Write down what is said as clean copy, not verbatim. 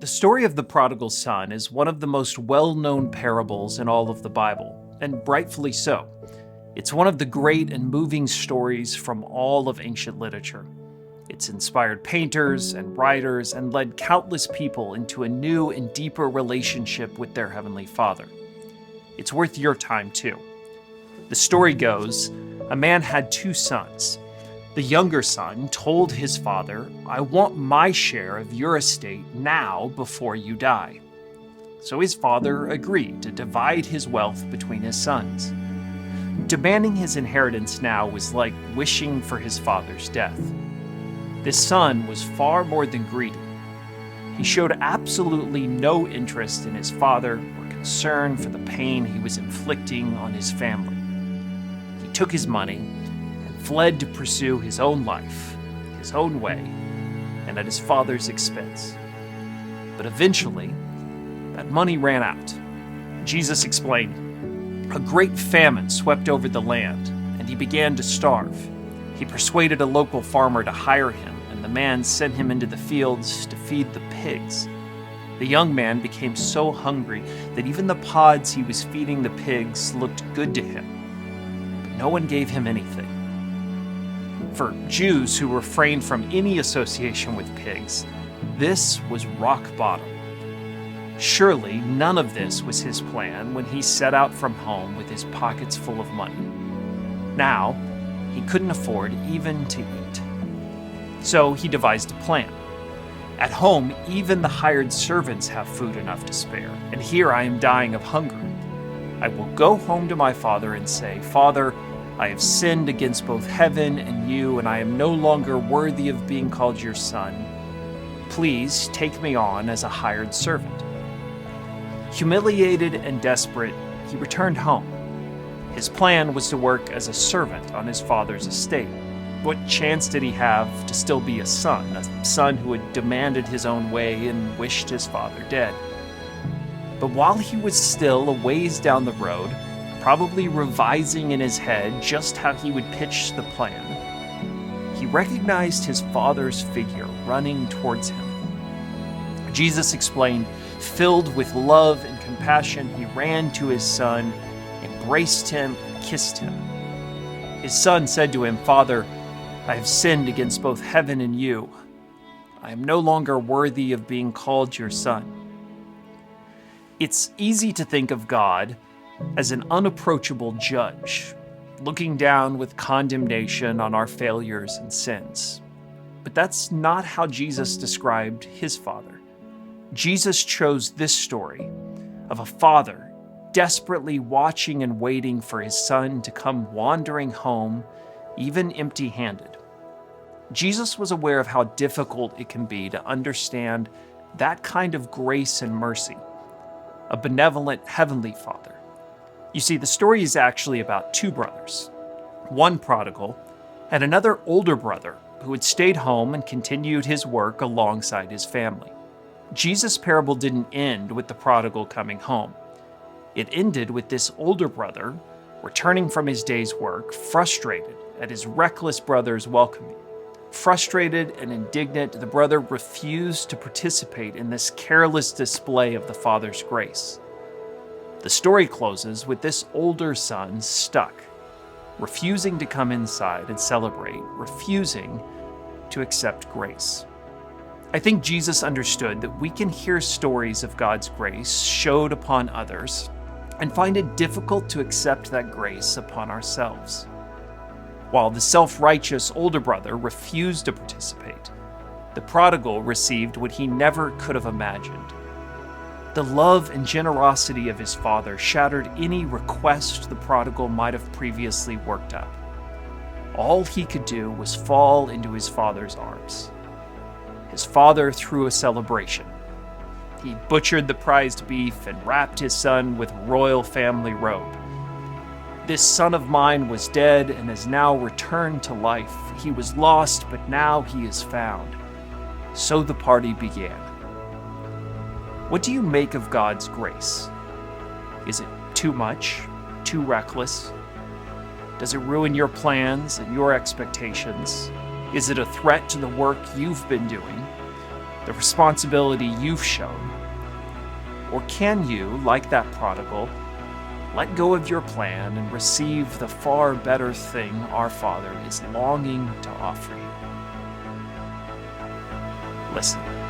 The story of the prodigal son is one of the most well-known parables in all of the Bible, and rightfully so. It's one of the great and moving stories from all of ancient literature. It's inspired painters and writers and led countless people into a new and deeper relationship with their Heavenly Father. It's worth your time too. The story goes, a man had two sons. The younger son told his father, "I want my share of your estate now before you die." So his father agreed to divide his wealth between his sons. Demanding his inheritance now was like wishing for his father's death. This son was far more than greedy. He showed absolutely no interest in his father or concern for the pain he was inflicting on his family. He took his money fled to pursue his own life, his own way, and at his father's expense. But eventually, that money ran out. Jesus explained, a great famine swept over the land, and he began to starve. He persuaded a local farmer to hire him, and the man sent him into the fields to feed the pigs. The young man became so hungry that even the pods he was feeding the pigs looked good to him. But no one gave him anything. For Jews who refrained from any association with pigs, this was rock bottom. Surely none of this was his plan when he set out from home with his pockets full of money. Now, he couldn't afford even to eat. So he devised a plan. At home, even the hired servants have food enough to spare, and here I am dying of hunger. I will go home to my father and say, "Father, I have sinned against both heaven and you, and I am no longer worthy of being called your son. Please take me on as a hired servant." Humiliated and desperate, he returned home. His plan was to work as a servant on his father's estate. What chance did he have to still be a son who had demanded his own way and wished his father dead? But while he was still a ways down the road, probably revising in his head just how he would pitch the plan, he recognized his father's figure running towards him. Jesus explained, filled with love and compassion, he ran to his son, embraced him, and kissed him. His son said to him, "Father, I have sinned against both heaven and you. I am no longer worthy of being called your son." It's easy to think of God as an unapproachable judge, looking down with condemnation on our failures and sins. But that's not how Jesus described his Father. Jesus chose this story of a father desperately watching and waiting for his son to come wandering home, even empty-handed. Jesus was aware of how difficult it can be to understand that kind of grace and mercy, a benevolent heavenly Father. You see, the story is actually about two brothers, one prodigal and another older brother who had stayed home and continued his work alongside his family. Jesus' parable didn't end with the prodigal coming home. It ended with this older brother returning from his day's work, frustrated at his reckless brother's welcoming. Frustrated and indignant, the brother refused to participate in this careless display of the father's grace. The story closes with this older son stuck, refusing to come inside and celebrate, refusing to accept grace. I think Jesus understood that we can hear stories of God's grace showed upon others and find it difficult to accept that grace upon ourselves. While the self-righteous older brother refused to participate, the prodigal received what he never could have imagined. The love and generosity of his father shattered any request the prodigal might have previously worked up. All he could do was fall into his father's arms. His father threw a celebration. He butchered the prized beef and wrapped his son with royal family robe. "This son of mine was dead and has now returned to life. He was lost, but now he is found." So the party began. What do you make of God's grace? Is it too much? Too reckless? Does it ruin your plans and your expectations? Is it a threat to the work you've been doing? the responsibility you've shown? Or can you, like that prodigal, let go of your plan and receive the far better thing our Father is longing to offer you? Listen.